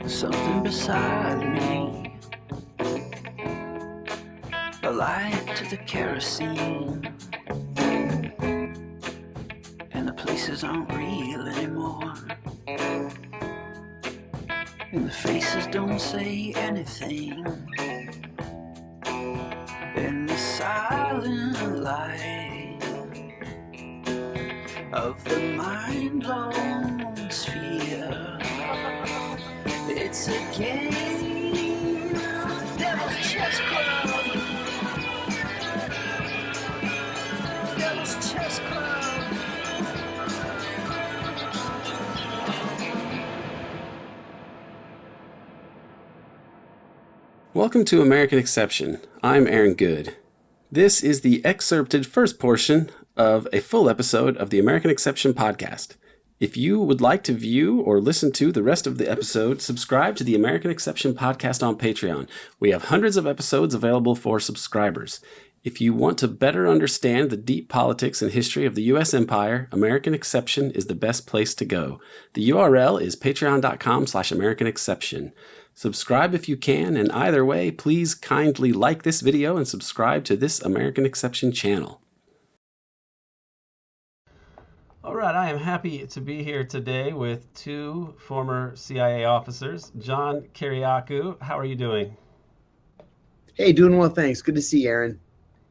something beside me, a light to the kerosene, and the places aren't real anymore, and the faces don't say anything, in the silent light of the mind-blown sphere. It's a game, Devil's Chess Club. Devil's Chess Club. Welcome to American Exception. I'm Aaron Good. This is the excerpted first portion of a full episode of the American Exception podcast. If you would like to view or listen to the rest of the episode, subscribe to the American Exception podcast on Patreon. We have hundreds of episodes available for subscribers. If you want to better understand the deep politics and history of the U.S. empire, American Exception is the best place to go. The URL is patreon.com/American Exception. Subscribe if you can, and either way, please kindly like this video and subscribe to this American Exception channel. All right, I am happy to be here today with two former CIA officers. John Kiriakou, how are you doing? Hey, doing well, thanks. Good to see you, Aaron.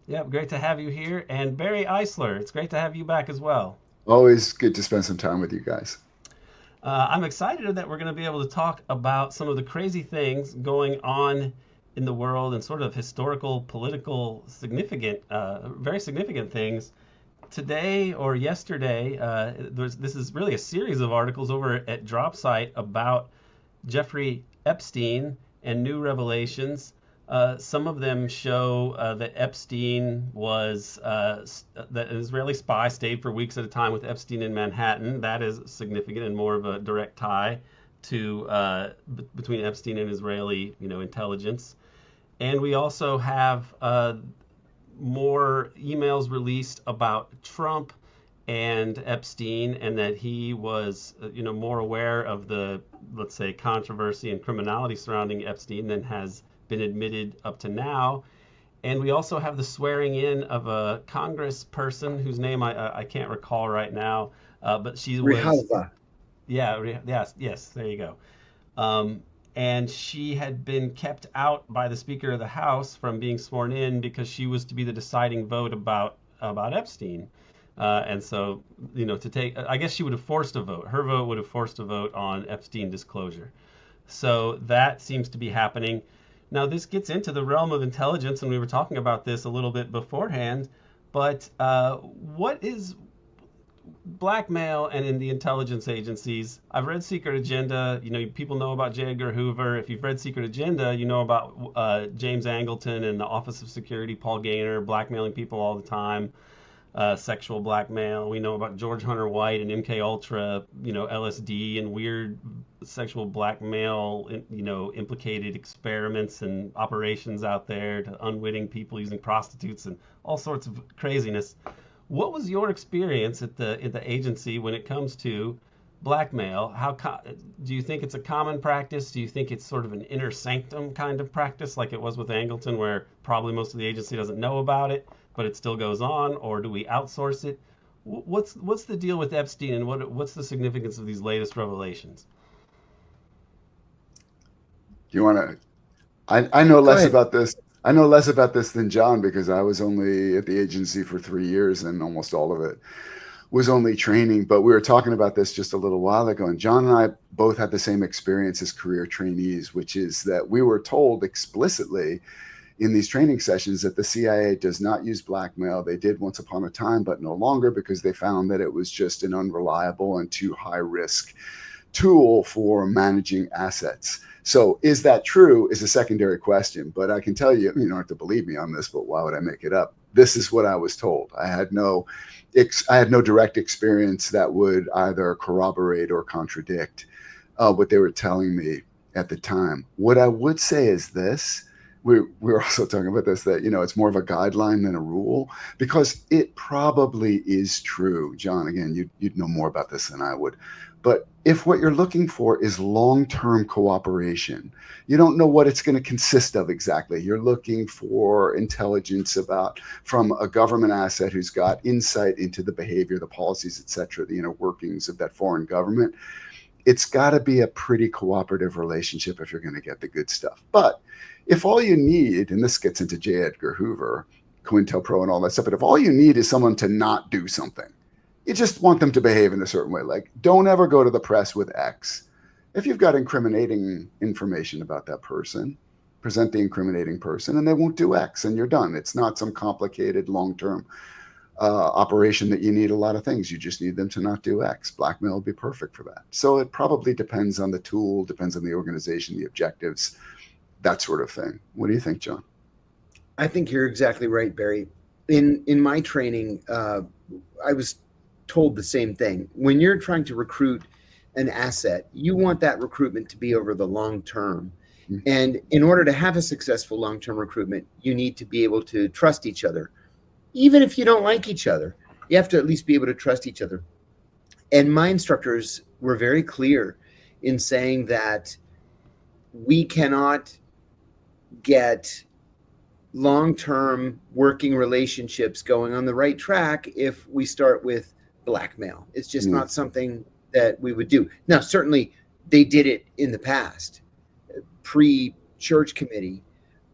Yeah, great to have you here. And Barry Eisler, it's great to have you back as well. Always good to spend some time with you guys. I'm excited that we're going to be able to talk about some of the crazy things going on in the world and sort of historical, political, very significant things. Today or yesterday, this is really a series of articles over at Dropsite about Jeffrey Epstein and new revelations. Some of them show that Epstein was, that an Israeli spy stayed for weeks at a time with Epstein in Manhattan. That is significant and more of a direct tie to between Epstein and Israeli, intelligence. And we also have more emails released about Trump and Epstein, and that he was, more aware of the, let's say, controversy and criminality surrounding Epstein than has been admitted up to now. And we also have the swearing in of a Congress person whose name I can't recall right now, but she was Rihalva. Yes, there you go. And she had been kept out by the Speaker of the House from being sworn in because she was to be the deciding vote about Epstein. And so, I guess she would have forced a vote. Her vote would have forced a vote on Epstein disclosure. So that seems to be happening. Now, this gets into the realm of intelligence, and we were talking about this a little bit beforehand, but what is blackmail and in the intelligence agencies? I've read Secret Agenda. People know about J. Edgar Hoover. If you've read Secret Agenda, you know about James Angleton and the Office of Security, Paul Gaynor, blackmailing people all the time, sexual blackmail. We know about George Hunter White and MK Ultra, LSD and weird sexual blackmail, implicated experiments and operations out there to unwitting people using prostitutes and all sorts of craziness. What was your experience at the agency when it comes to blackmail? Do you think it's a common practice? Do you think it's sort of an inner sanctum kind of practice like it was with Angleton, where probably most of the agency doesn't know about it, but it still goes on? Or do we outsource it? What's the deal with Epstein, and what's the significance of these latest revelations? Do you want to? I know less about this. I know less about this than John, because I was only at the agency for 3 years, and almost all of it was only training. But we were talking about this just a little while ago, and John and I both had the same experience as career trainees, which is that we were told explicitly in these training sessions that the CIA does not use blackmail. They did once upon a time, but no longer, because they found that it was just an unreliable and too high risk tool for managing assets. So is that true is a secondary question, but I can tell you, you don't have to believe me on this, but why would I make it up? This is what I was told. I had no direct experience that would either corroborate or contradict what they were telling me at the time. What I would say is this: we're also talking about this, that, it's more of a guideline than a rule, because it probably is true. John, again, you'd know more about this than I would. But if what you're looking for is long-term cooperation, you don't know what it's going to consist of exactly. You're looking for intelligence from a government asset who's got insight into the behavior, the policies, et cetera, the inner workings of that foreign government. It's got to be a pretty cooperative relationship if you're going to get the good stuff. But if all you need, and this gets into J. Edgar Hoover, COINTELPRO and all that stuff, but if all you need is someone to not do something, you just want them to behave in a certain way. Like, don't ever go to the press with X. If you've got incriminating information about that person, present the incriminating person, and they won't do X, and you're done. It's not some complicated long-term operation that you need a lot of things. You just need them to not do X. Blackmail would be perfect for that. So it probably depends on the tool, depends on the organization, the objectives, that sort of thing. What do you think, John? I think you're exactly right, Barry. In my training, I was told the same thing. When you're trying to recruit an asset, you want that recruitment to be over the long term. Mm-hmm. And in order to have a successful long-term recruitment, you need to be able to trust each other. Even if you don't like each other, you have to at least be able to trust each other. And my instructors were very clear in saying that we cannot get long-term working relationships going on the right track if we start with blackmail. It's just not something that we would do. Now, certainly they did it in the past, pre-church committee.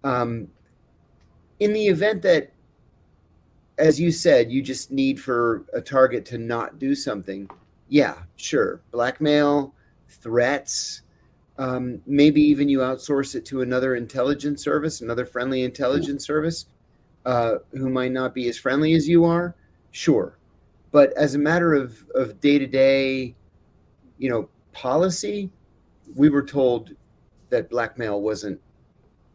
In the event that, as you said, you just need for a target to not do something, yeah, sure. Blackmail, threats, maybe even you outsource it to another intelligence service, another friendly intelligence service, who might not be as friendly as you are, sure. But as a matter of day-to-day, policy, we were told that blackmail wasn't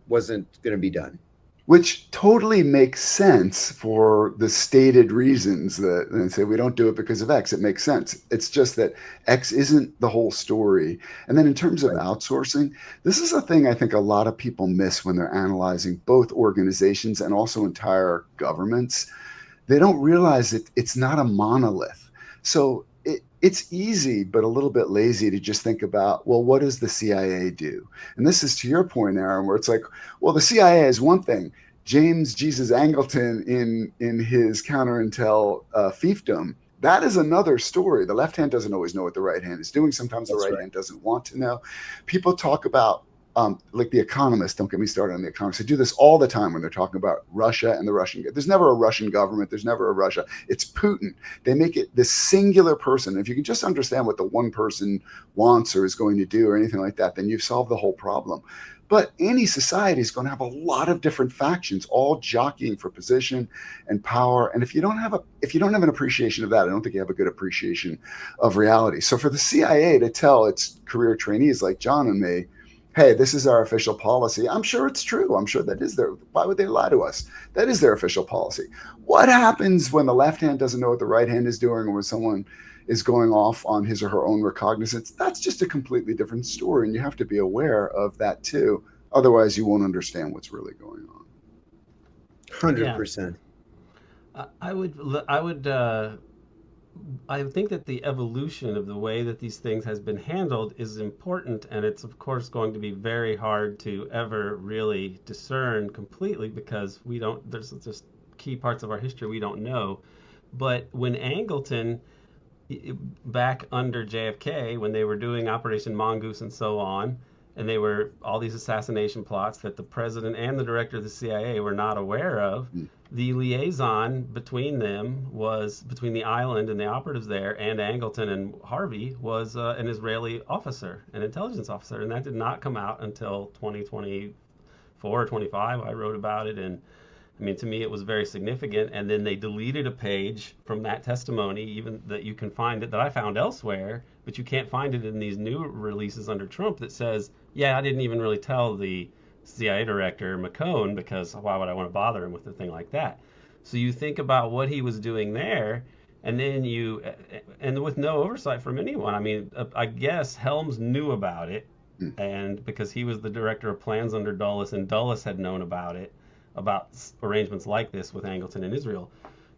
going to be done. Which totally makes sense for the stated reasons that they say we don't do it because of X. It makes sense. It's just that X isn't the whole story. And then in terms of outsourcing, this is a thing I think a lot of people miss when they're analyzing both organizations and also entire governments. They don't realize it's not a monolith. So it's easy, but a little bit lazy to just think about, well, what does the CIA do? And this is to your point, Aaron, where it's like, well, the CIA is one thing. James Jesus Angleton in his counterintel fiefdom, that is another story. The left hand doesn't always know what the right hand is doing. Sometimes the right hand doesn't want to know. People talk about, like The Economist, don't get me started on The Economist. They do this all the time when they're talking about Russia and the Russian. There's never a Russian government. There's never a Russia. It's Putin. They make it this singular person. If you can just understand what the one person wants or is going to do or anything like that, then you've solved the whole problem. But any society is going to have a lot of different factions, all jockeying for position and power. And if you don't have an appreciation of that, I don't think you have a good appreciation of reality. So for the CIA to tell its career trainees like John and me, hey, this is our official policy, I'm sure it's true. I'm sure that is their, why would they lie to us? That is their official policy. What happens when the left hand doesn't know what the right hand is doing, or when someone is going off on his or her own recognizance? That's just a completely different story, and you have to be aware of that too. Otherwise, you won't understand what's really going on. 100%. I think that the evolution of the way that these things has been handled is important, and it's of course going to be very hard to ever really discern completely, because there's just key parts of our history we don't know. But when Angleton, back under JFK, when they were doing Operation Mongoose and so on, and they were all these assassination plots that the president and the director of the CIA were not aware of, the liaison between them was, between the island and the operatives there and Angleton and Harvey, was an Israeli officer, an intelligence officer, and that did not come out until 2024 or 25. I wrote about it, and I mean, to me, it was very significant. And then they deleted a page from that testimony, even that you can find it, that I found elsewhere, but you can't find it in these new releases under Trump, that says, yeah, I didn't even really tell the CIA director McCone, because why would I want to bother him with a thing like that? So you think about what he was doing there, and then and with no oversight from anyone. I mean, I guess Helms knew about it, and because he was the director of plans under Dulles, and Dulles had known about it, about arrangements like this with Angleton and Israel.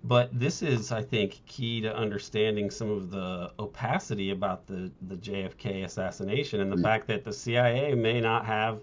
But this is, I think, key to understanding some of the opacity about the JFK assassination, and the fact that the CIA may not have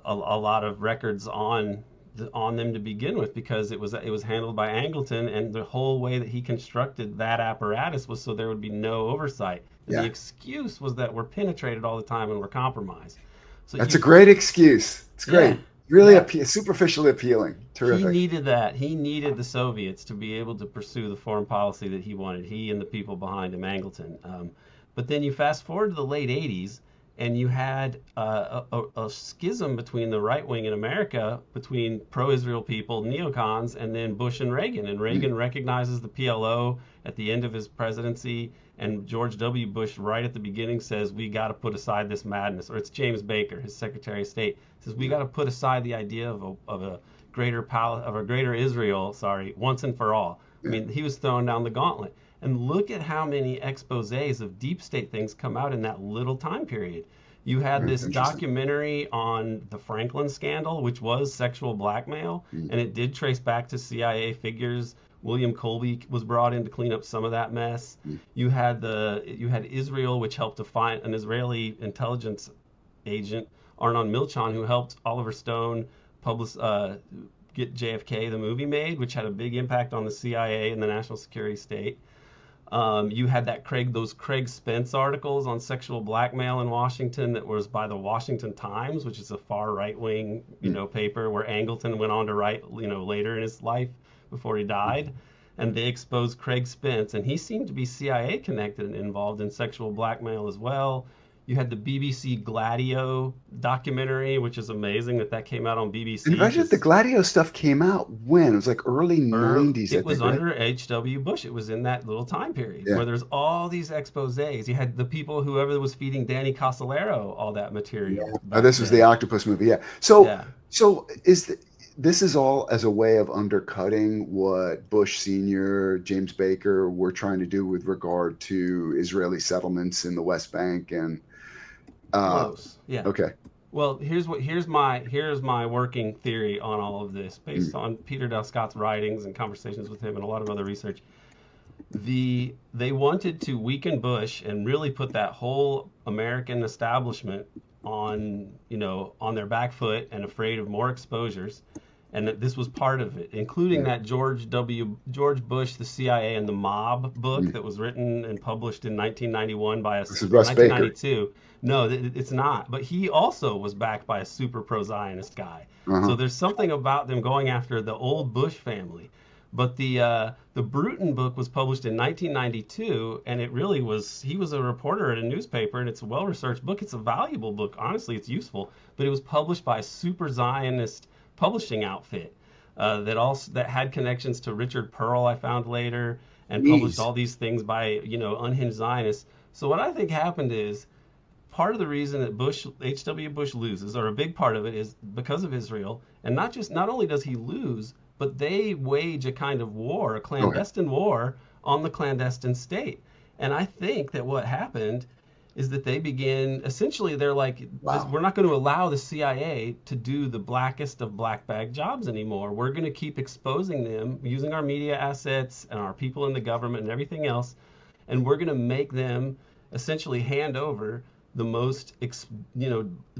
a lot of records on them to begin with, because it was handled by Angleton, and the whole way that he constructed that apparatus was so there would be no oversight. And the excuse was that we're penetrated all the time and we're compromised. So that's a great excuse. It's great. Yeah. Really superficially appealing. Terrific. He needed that. He needed the Soviets to be able to pursue the foreign policy that he wanted, he and the people behind him, Angleton. But then you fast forward to the late 80s, and you had a schism between the right wing in America, between pro-Israel people, neocons, and then Bush and Reagan. And Reagan recognizes the PLO at the end of his presidency, and George W. Bush right at the beginning says, we got to put aside this madness. Or it's James Baker, his Secretary of State, says we got to put aside the idea of a greater Israel, once and for all. I mean, he was throwing down the gauntlet. And look at how many exposés of deep state things come out in that little time period. You had this documentary on the Franklin scandal, which was sexual blackmail, and it did trace back to CIA figures. William Colby was brought in to clean up some of that mess. You had Israel, which helped to find an Israeli intelligence agent, Arnon Milchan, who helped Oliver Stone get JFK the movie made, which had a big impact on the CIA and the national security state. You had those Craig Spence articles on sexual blackmail in Washington that was by the Washington Times, which is a far right-wing, paper where Angleton went on to write, later in his life before he died. And they exposed Craig Spence, and he seemed to be CIA connected and involved in sexual blackmail as well. You had the BBC Gladio documentary, which is amazing that came out on BBC. And imagine the Gladio stuff came out when? It was like early 90s. It was under H.W. Bush. It was in that little time period where there's all these exposés. You had the people, whoever was feeding Danny Casolaro all that material. This was the Octopus movie, So this is all as a way of undercutting what Bush Sr., James Baker were trying to do with regard to Israeli settlements in the West Bank and close. Yeah. Okay. Well, here's my working theory on all of this, based on Peter Dale Scott's writings and conversations with him and a lot of other research. They wanted to weaken Bush and really put that whole American establishment on their back foot and afraid of more exposures, and that this was part of it, including that George Bush, the CIA and the Mob book that was written and published in 1991 by This is Russ 1992. Baker. No, it's not. But he also was backed by a super pro-Zionist guy. So there's something about them going after the old Bush family. But the Bruton book was published in 1992, and it really was. He was a reporter at a newspaper, and it's a well-researched book. It's a valuable book. Honestly, it's useful. But it was published by a super Zionist publishing outfit that had connections to Richard Pearl. I found later, and published all these things by unhinged Zionists. So what I think happened is, part of the reason that H.W. Bush loses, or a big part of it, is because of Israel. And not only does he lose, but they wage a kind of war, a clandestine war on the clandestine state. And I think that what happened is that they begin, essentially, they're like, we're not going to allow the CIA to do the blackest of black bag jobs anymore. We're going to keep exposing them using our media assets and our people in the government and everything else. And we're going to make them essentially hand over the most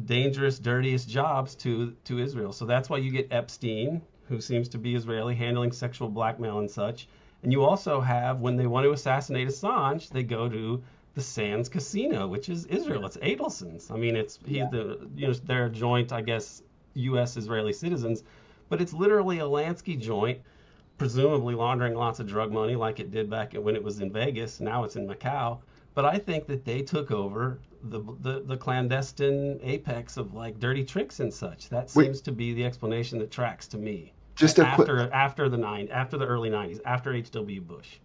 dangerous, dirtiest jobs to Israel. So that's why you get Epstein, who seems to be Israeli, handling sexual blackmail and such. And you also have, when they want to assassinate Assange, they go to the Sands Casino, which is Israel. It's Adelson's. I mean, they're joint, I guess, U.S. Israeli citizens, but it's literally a Lansky joint, presumably laundering lots of drug money like it did back when it was in Vegas. Now it's in Macau. But I think that they took over the clandestine apex of like dirty tricks and such. That seems to be the explanation that tracks to me. Just after the early 90s, after H.W. Bush.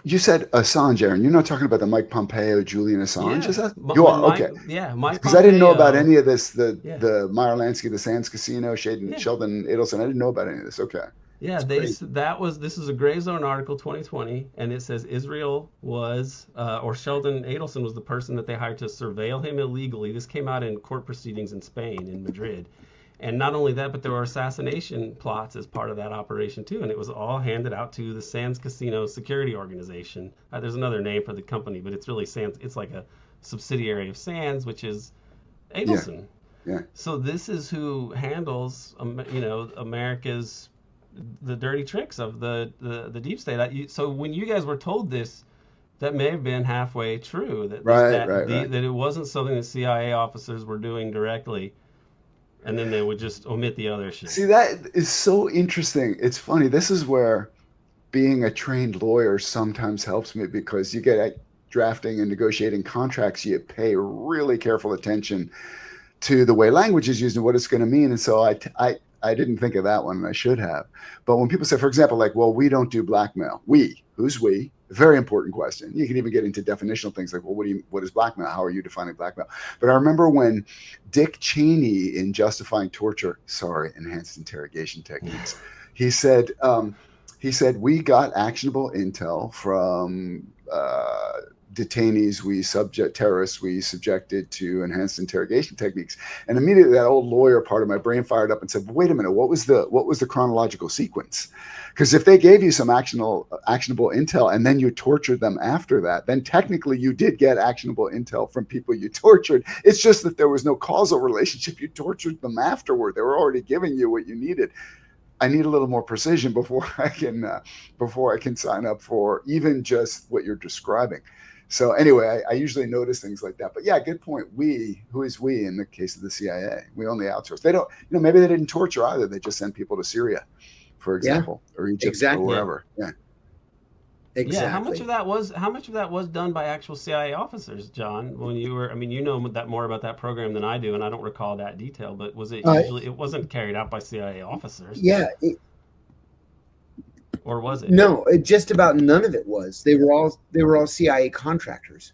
You said Assange, Aaron. You're not talking about the Mike Pompeo, Julian Assange, is that? You are, Mike, okay. Yeah, Mike because I didn't know about any of this, the Yeah. the Meyer Lansky, the Sands Casino, Sheldon Adelson. I didn't know about any of this. Okay. Yeah, It's crazy. this is a Gray Zone article 2020, and it says Israel was or Sheldon Adelson was the person that they hired to surveil him illegally. This came out in court proceedings in Spain, in Madrid. And not only that, but there were assassination plots as part of that operation too, and it was all handed out to the Sands Casino Security Organization. There's another name for the company, but it's really Sands. It's like a subsidiary of Sands, which is Yeah, Adelson. yeah. So this is who handles, America's the dirty tricks of the deep state. So when you guys were told this, that may have been halfway true. Right, right, right. That it wasn't something that CIA officers were doing directly, and then they would just omit the other shit. See, that is so interesting. It's funny. This is where being a trained lawyer sometimes helps me, because you get at drafting and negotiating contracts, you pay really careful attention to the way language is used and what it's going to mean. And so I didn't think of that one, and I should have. But when people say, for example, like, well, we don't do blackmail. Who's we? Very important question. You can even get into definitional things like, well, what is blackmail? How are you defining blackmail? But I remember when Dick Cheney, in Justifying Torture, enhanced interrogation techniques, he said, we got actionable intel from detainees, terrorists we subjected to enhanced interrogation techniques. And immediately that old lawyer part of my brain fired up and said, wait a minute, what was the chronological sequence? Because if they gave you some actionable intel and then you tortured them after that, then technically you did get actionable intel from people you tortured. It's just that there was no causal relationship. You tortured them afterward. They were already giving you what you needed. I need a little more precision before I can sign up for even just what you're describing. So anyway, I usually notice things like that. But yeah, good point. Who is we in the case of the CIA? We only outsource. They don't, maybe they didn't torture either. They just sent people to Syria, for example, or Egypt, or wherever. Yeah. Exactly. Yeah, how much of that was done by actual CIA officers, John? When you were, you know that more about that program than I do, and I don't recall that detail. But was it usually? It wasn't carried out by CIA officers. Yeah. Or was it? No, just about none of it was. They were all CIA contractors.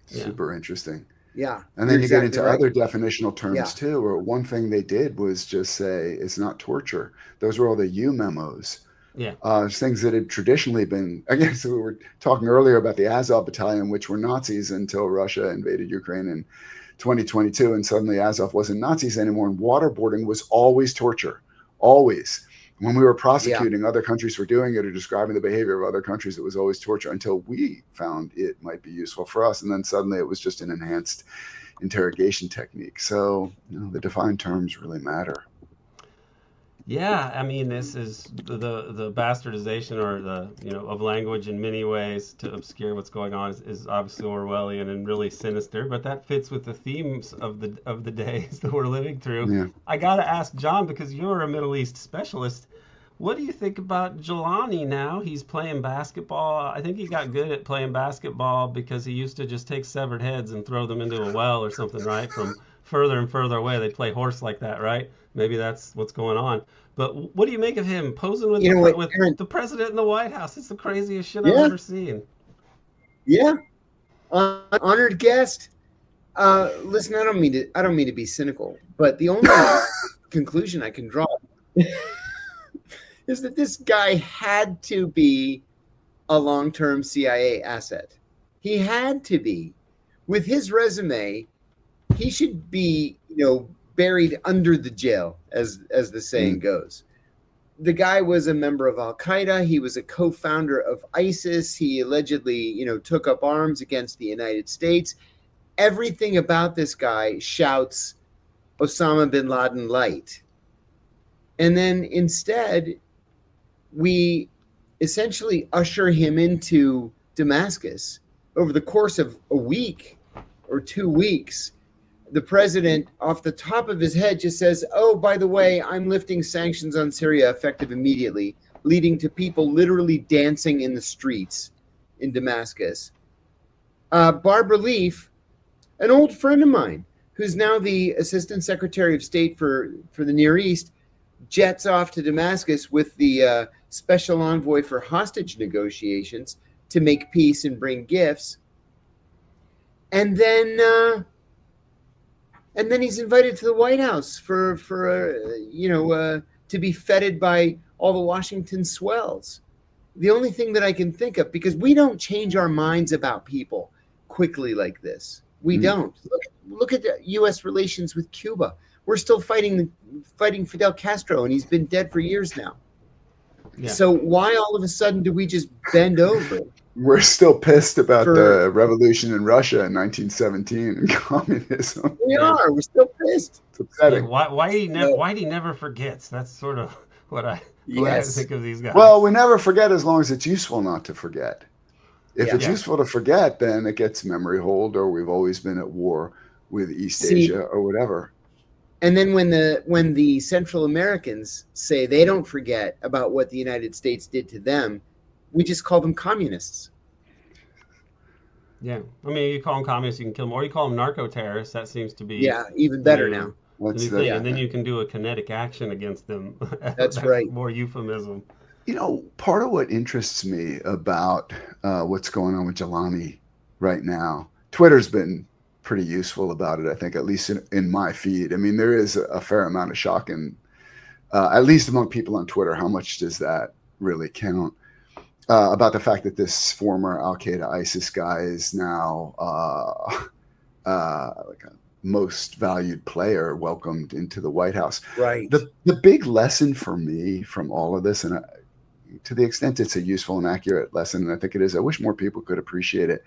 Yeah. Super interesting. Yeah. And then you get into right. other definitional terms too, where one thing they did was just say it's not torture. Those were all the U memos. Yeah. Things that had traditionally been, I guess we were talking earlier about the Azov battalion, which were Nazis until Russia invaded Ukraine in 2022. And suddenly Azov wasn't Nazis anymore. And waterboarding was always torture. Always. When we were prosecuting other countries for doing it or describing the behavior of other countries, it was always torture until we found it might be useful for us. And then suddenly it was just an enhanced interrogation technique. So the defined terms really matter. Yeah, this is the bastardization or of language in many ways to obscure what's going on is obviously Orwellian and really sinister, but that fits with the themes of the days that we're living through. Yeah. I gotta ask John, because you're a Middle East specialist, what do you think about Jelani now? He's playing basketball. I think he got good at playing basketball because he used to just take severed heads and throw them into a well or something, right? From further and further away. They play horse like that, right? Maybe that's what's going on. But what do you make of him posing with the president in the White House? It's the craziest shit I've ever seen. Yeah, honored guest. Listen, I don't mean to be cynical, but the only conclusion I can draw is that this guy had to be a long-term CIA asset. He had to be. With his resume, he should be, buried under the jail, as the saying goes. The guy was a member of Al-Qaeda. He was a co-founder of ISIS. He allegedly, took up arms against the United States. Everything about this guy shouts Osama bin Laden light. And then instead, we essentially usher him into Damascus over the course of a week or 2 weeks. The president, off the top of his head, just says, oh, by the way, I'm lifting sanctions on Syria effective immediately, leading to people literally dancing in the streets in Damascus. Barbara Leaf, an old friend of mine, who's now the Assistant Secretary of State for the Near East, jets off to Damascus with the Special Envoy for hostage negotiations to make peace and bring gifts. And then he's invited to the White House to to be feted by all the Washington swells. The only thing that I can think of, because we don't change our minds about people quickly like this. We don't. Look at the U.S. relations with Cuba. We're still fighting Fidel Castro, and he's been dead for years now. Yeah. So why all of a sudden do we just bend over? We're still pissed about the revolution in Russia in 1917 and communism. We are. We're still pissed. It's upsetting. Whitey never forgets. That's sort of what I think of these guys. Well, we never forget as long as it's useful not to forget. If it's useful to forget, then it gets memory hold, or we've always been at war with East Asia or whatever. And then when the Central Americans say they don't forget about what the United States did to them, we just call them communists. Yeah, I mean, you call them communists, you can kill them, or you call them narco-terrorists. That seems to be even better now. And then you can do a kinetic action against them. That's right. More euphemism. You know, part of what interests me about what's going on with Jelani right now, Twitter's been pretty useful about it, I think, at least in my feed. I mean, there is a fair amount of shock, and at least among people on Twitter. How much does that really count? About the fact that this former Al-Qaeda ISIS guy is now like a most valued player welcomed into the White House. Right. The big lesson for me from all of this, and to the extent it's a useful and accurate lesson, and I think it is, I wish more people could appreciate it.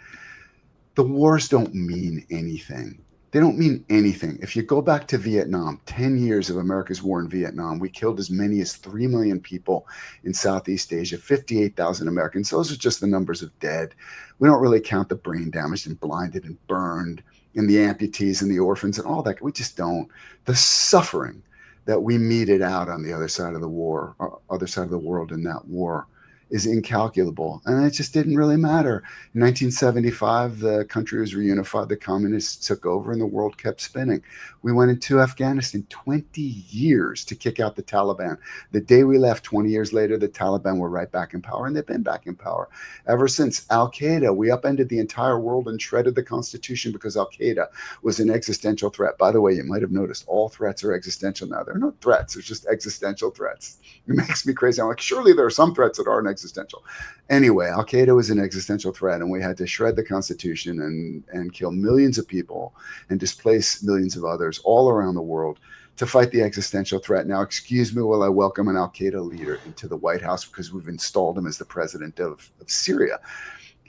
The wars don't mean anything. They don't mean anything. If you go back to Vietnam, 10 years of America's war in Vietnam, we killed as many as 3 million people in Southeast Asia, 58,000 Americans. Those are just the numbers of dead. We don't really count the brain damaged and blinded and burned and the amputees and the orphans and all that. We just don't. The suffering that we meted out on the other side of the war, other side of the world in that war, is incalculable. And it just didn't really matter. In 1975, the country was reunified, the communists took over, and the world kept spinning. We went into Afghanistan 20 years to kick out the Taliban. The day we left, 20 years later, the Taliban were right back in power, and they've been back in power ever since. Al-Qaeda, we upended the entire world and shredded the Constitution because Al-Qaeda was an existential threat. By the way, you might have noticed all threats are existential now. They're not threats, they're just existential threats. It makes me crazy. I'm like, surely there are some threats that aren't existential. Anyway, Al-Qaeda was an existential threat, and we had to shred the Constitution and kill millions of people and displace millions of others all around the world to fight the existential threat. Now, excuse me while I welcome an Al-Qaeda leader into the White House because we've installed him as the president of Syria.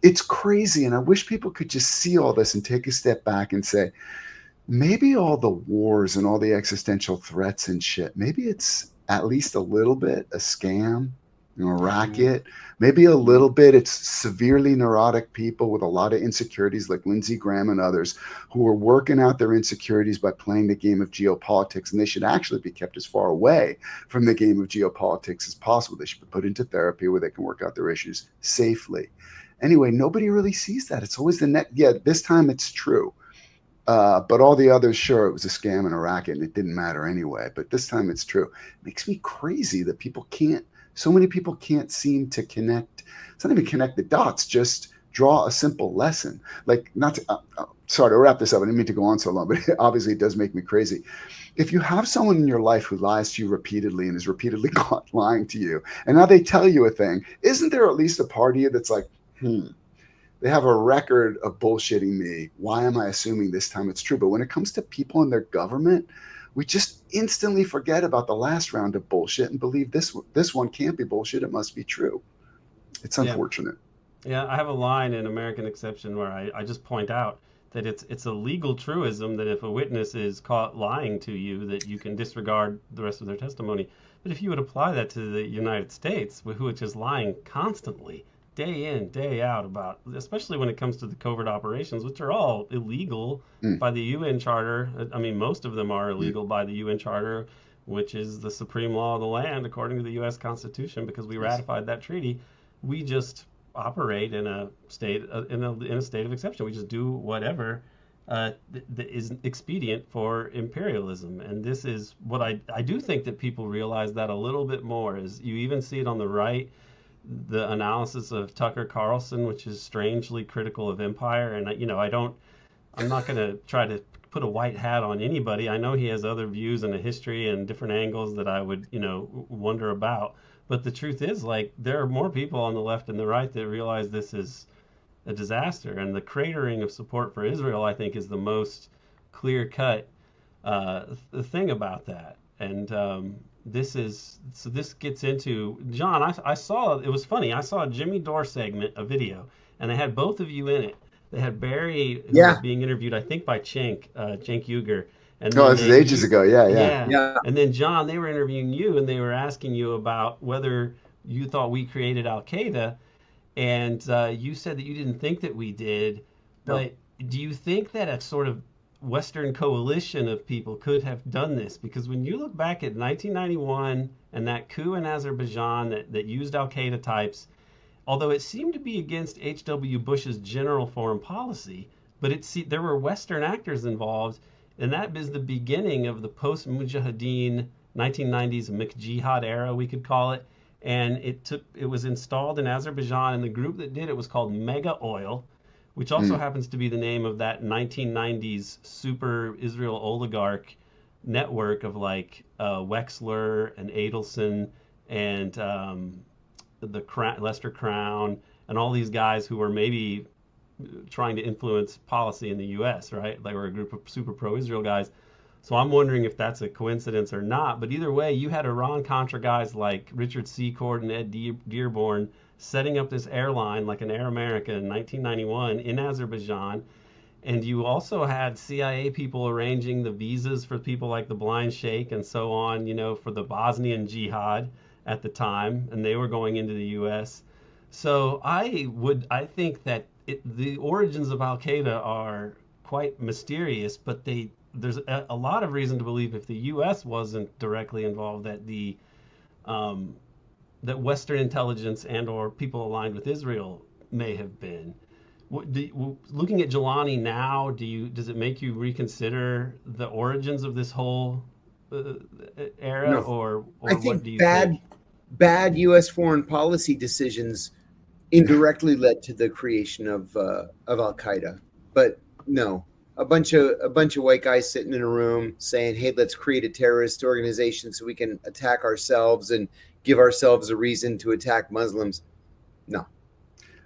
It's crazy, and I wish people could just see all this and take a step back and say, maybe all the wars and all the existential threats and shit, maybe it's at least a little bit a scam, a racket, maybe a little bit it's severely neurotic people with a lot of insecurities like Lindsey Graham and others who are working out their insecurities by playing the game of geopolitics, and they should actually be kept as far away from the game of geopolitics as possible. They should be put into therapy where they can work out their issues safely. Anyway, nobody really sees that. It's always the net. Yeah, this time it's true. But all the others, sure, it was a scam and a racket and it didn't matter anyway. But this time it's true. It makes me crazy that so many people can't seem to connect. It's not even connect the dots, just draw a simple lesson. Like, sorry to wrap this up. I didn't mean to go on so long, but obviously it does make me crazy. If you have someone in your life who lies to you repeatedly and is repeatedly caught lying to you, and now they tell you a thing, isn't there at least a part of you that's like, they have a record of bullshitting me. Why am I assuming this time it's true? But when it comes to people in their government, we just instantly forget about the last round of bullshit and believe this one can't be bullshit. It must be true. It's unfortunate. Yeah, I have a line in American Exception where I just point out that it's a legal truism that if a witness is caught lying to you, that you can disregard the rest of their testimony. But if you would apply that to the United States, which is lying constantly, day in, day out, about, especially when it comes to the covert operations, which are all illegal by the UN Charter. I mean, most of them are illegal by the UN Charter, which is the supreme law of the land according to the U.S. Constitution, because we ratified that treaty. We just operate in a state in a state of exception. We just do whatever that is expedient for imperialism. And this is what I do think that people realize that a little bit more. Is you even see it on the right. The analysis of Tucker Carlson, which is strangely critical of empire, and I'm not going to try to put a white hat on anybody. I know he has other views and a history and different angles that I would, wonder about. But the truth is, like, there are more people on the left and the right that realize this is a disaster. And the cratering of support for Israel, I think, is the most clear-cut thing about that. And this gets into John. I saw, it was funny. I saw a Jimmy Dore segment, a video, and they had both of you in it. They had Barry, who was being interviewed, I think, by Cenk Uygur. And No, this is ages ago. yeah. And then John, they were interviewing you, and they were asking you about whether you thought we created Al Qaeda, and you said that you didn't think that we did. But do you think that a sort of Western coalition of people could have done this? Because when you look back at 1991 and that coup in Azerbaijan that used Al Qaeda types, although it seemed to be against H.W. Bush's general foreign policy, but there were Western actors involved, and that is the beginning of the post-Mujahideen 1990s McJihad era, we could call it. And it was installed in Azerbaijan, and the group that did it was called Mega Oil, which also happens to be the name of that 1990s super Israel oligarch network of like Wexler and Adelson and Lester Crown and all these guys who were maybe trying to influence policy in the U.S., right? They were a group of super pro-Israel guys. So I'm wondering if that's a coincidence or not. But either way, you had Iran-Contra guys like Richard Secord and Ed Dearborn setting up this airline like an Air America in 1991 in Azerbaijan. And you also had CIA people arranging the visas for people like the Blind Sheikh and so on, for the Bosnian jihad at the time, and they were going into the U.S. So I think that the origins of Al Qaeda are quite mysterious, but there's a lot of reason to believe if the U.S. wasn't directly involved that Western intelligence and or people aligned with Israel may have been. Looking at Jelani now, does it make you reconsider the origins of this whole era, No. or I what do you think think? bad U.S. foreign policy decisions indirectly led to the creation of Al Qaeda, but no. A bunch of white guys sitting in a room saying, "Hey, let's create a terrorist organization so we can attack ourselves and give ourselves a reason to attack Muslims." No,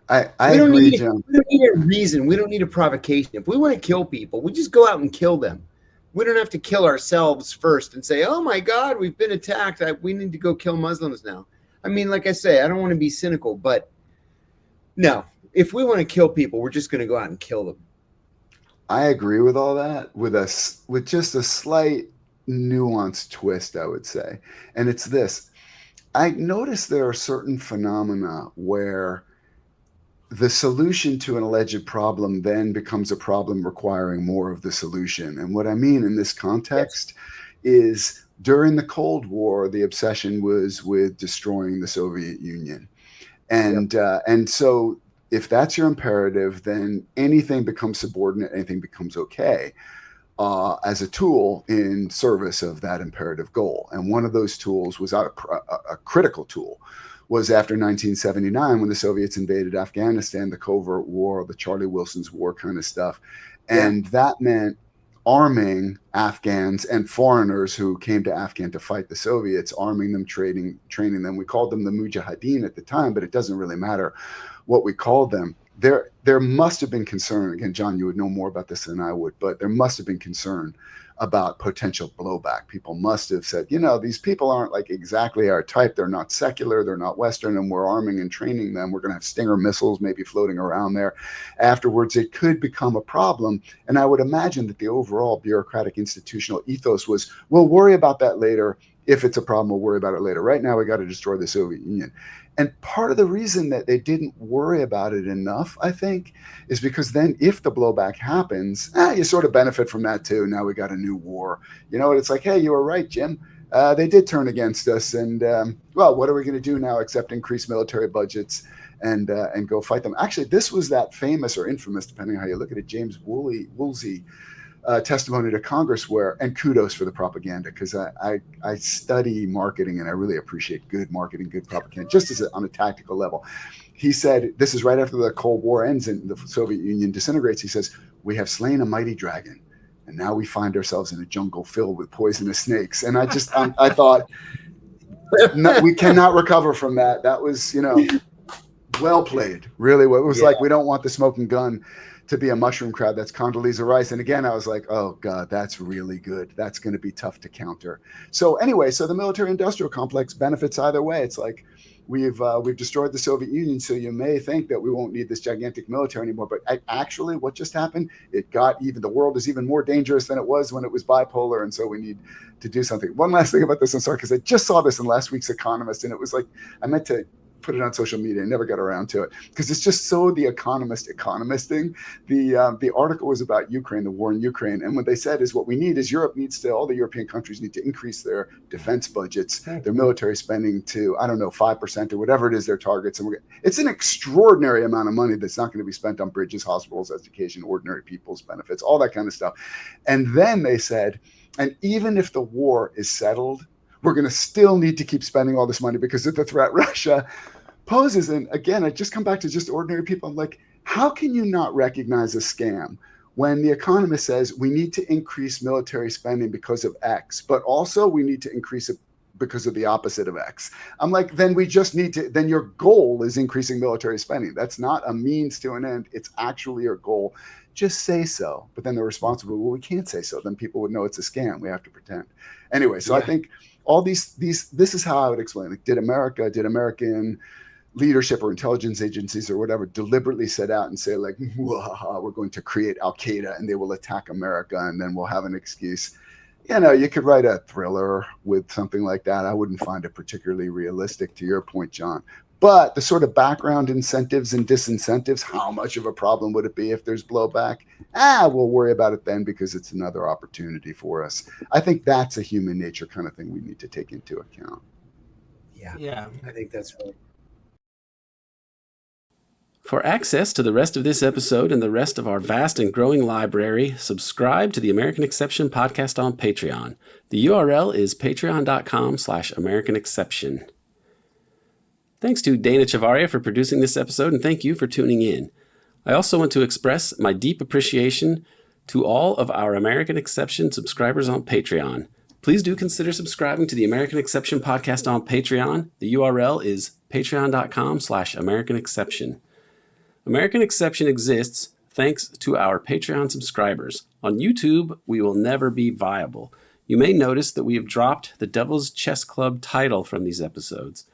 I agree, John. We don't need a reason. We don't need a provocation. If we want to kill people, we just go out and kill them. We don't have to kill ourselves first and say, "Oh my God, we've been attacked. We need to go kill Muslims now." I mean, like I say, I don't want to be cynical, but no, if we want to kill people, we're just going to go out and kill them. I agree with all that with just a slight nuanced twist, I would say. And it's this. I notice there are certain phenomena where the solution to an alleged problem then becomes a problem requiring more of the solution. And what I mean in this context is during the Cold War, the obsession was with destroying the Soviet Union. And so if that's your imperative, then anything becomes subordinate, anything becomes okay as a tool in service of that imperative goal. And one of those tools was a critical tool was after 1979 when the Soviets invaded Afghanistan, the covert war, the Charlie Wilson's war kind of stuff. And that meant arming Afghans and foreigners who came to Afghan to fight the Soviets, arming them, training them. We called them the Mujahideen at the time, but it doesn't really matter what we called them. There must have been concern. Again, John, you would know more about this than I would, but there must have been concern about potential blowback. People must have said, these people aren't like exactly our type. They're not secular. They're not Western, and we're arming and training them. We're going to have Stinger missiles maybe floating around there. Afterwards, it could become a problem. And I would imagine that the overall bureaucratic institutional ethos was, we'll worry about that later. If it's a problem, we'll worry about it later. Right now, we got to destroy the Soviet Union. And part of the reason that they didn't worry about it enough, I think, is because then if the blowback happens, you sort of benefit from that too. Now we got a new war. It's like, hey, you were right, Jim. They did turn against us. And, well, what are we going to do now except increase military budgets and go fight them? Actually, this was that famous or infamous, depending on how you look at it, James Woolsey testimony to Congress and kudos for the propaganda, because I study marketing and I really appreciate good marketing, good propaganda, just on a tactical level. He said, this is right after the Cold War ends and the Soviet Union disintegrates. He says, we have slain a mighty dragon, and now we find ourselves in a jungle filled with poisonous snakes. And I just, I thought, no, we cannot recover from that. That was, well played. Really, it was like, we don't want the smoking gun to be a mushroom crowd. That's Condoleezza Rice. And again, I was like, oh God, that's really good. That's going to be tough to counter. So anyway, so the military industrial complex benefits either way. It's like, we've destroyed the Soviet Union, so you may think that we won't need this gigantic military anymore. But actually, what just happened? The world is even more dangerous than it was when it was bipolar, and so we need to do something. One last thing about this, I'm sorry, because I just saw this in last week's Economist, and it was like, I meant to put it on social media and never got around to it because it's just so the economisting. The article was about Ukraine, the war in Ukraine, and what they said is what we need is all the European countries need to increase their defense budgets, their military spending to 5% or whatever it is their targets, and it's an extraordinary amount of money that's not going to be spent on bridges, hospitals, education, ordinary people's benefits, all that kind of stuff. And then they said, and even if the war is settled, we're going to still need to keep spending all this money because of the threat Russia poses. And again, I just come back to just ordinary people. I'm like, how can you not recognize a scam when the Economist says we need to increase military spending because of X, but also we need to increase it because of the opposite of X? I'm like, then we just need to, then your goal is increasing military spending. That's not a means to an end. It's actually your goal. Just say so. But then they're responsible. Well, we can't say so. Then people would know it's a scam. We have to pretend. Anyway, so I think all these, this is how I would explain it. Did American leadership or intelligence agencies or whatever deliberately set out and say like, we're going to create Al-Qaeda and they will attack America and then we'll have an excuse? You could write a thriller with something like that. I wouldn't find it particularly realistic, to your point, John. But the sort of background incentives and disincentives, how much of a problem would it be if there's blowback? We'll worry about it then because it's another opportunity for us. I think that's a human nature kind of thing we need to take into account. Yeah. I think that's right. For access to the rest of this episode and the rest of our vast and growing library, subscribe to the American Exception podcast on Patreon. The URL is patreon.com/American Exception. Thanks to Dana Chavarria for producing this episode, and thank you for tuning in. I also want to express my deep appreciation to all of our American Exception subscribers on Patreon. Please do consider subscribing to the American Exception podcast on Patreon. The URL is patreon.com/American Exception. American Exception exists thanks to our Patreon subscribers. On YouTube, we will never be viable. You may notice that we have dropped the Devil's Chess Club title from these episodes.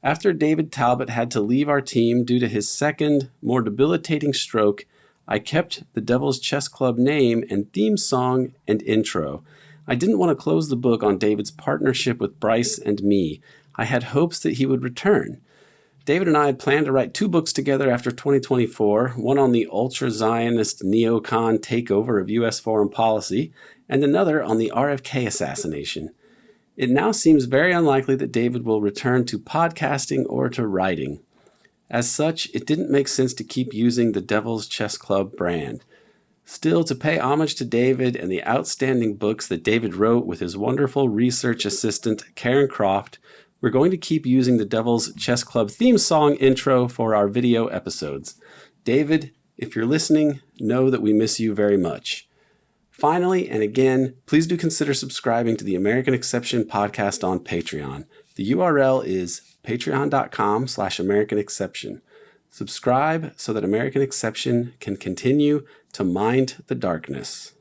After David Talbot had to leave our team due to his second, more debilitating stroke, I kept the Devil's Chess Club name and theme song and intro. I didn't want to close the book on David's partnership with Bryce and me. I had hopes that he would return. David and I had planned to write 2 books together after 2024, one on the ultra-Zionist neocon takeover of U.S. foreign policy, and another on the RFK assassination. It now seems very unlikely that David will return to podcasting or to writing. As such, it didn't make sense to keep using the Devil's Chess Club brand. Still, to pay homage to David and the outstanding books that David wrote with his wonderful research assistant, Karen Croft, we're going to keep using the Devil's Chess Club theme song intro for our video episodes. David, if you're listening, know that we miss you very much. Finally, and again, please do consider subscribing to the American Exception podcast on Patreon. The URL is patreon.com/American Exception. Subscribe so that American Exception can continue to mind the darkness.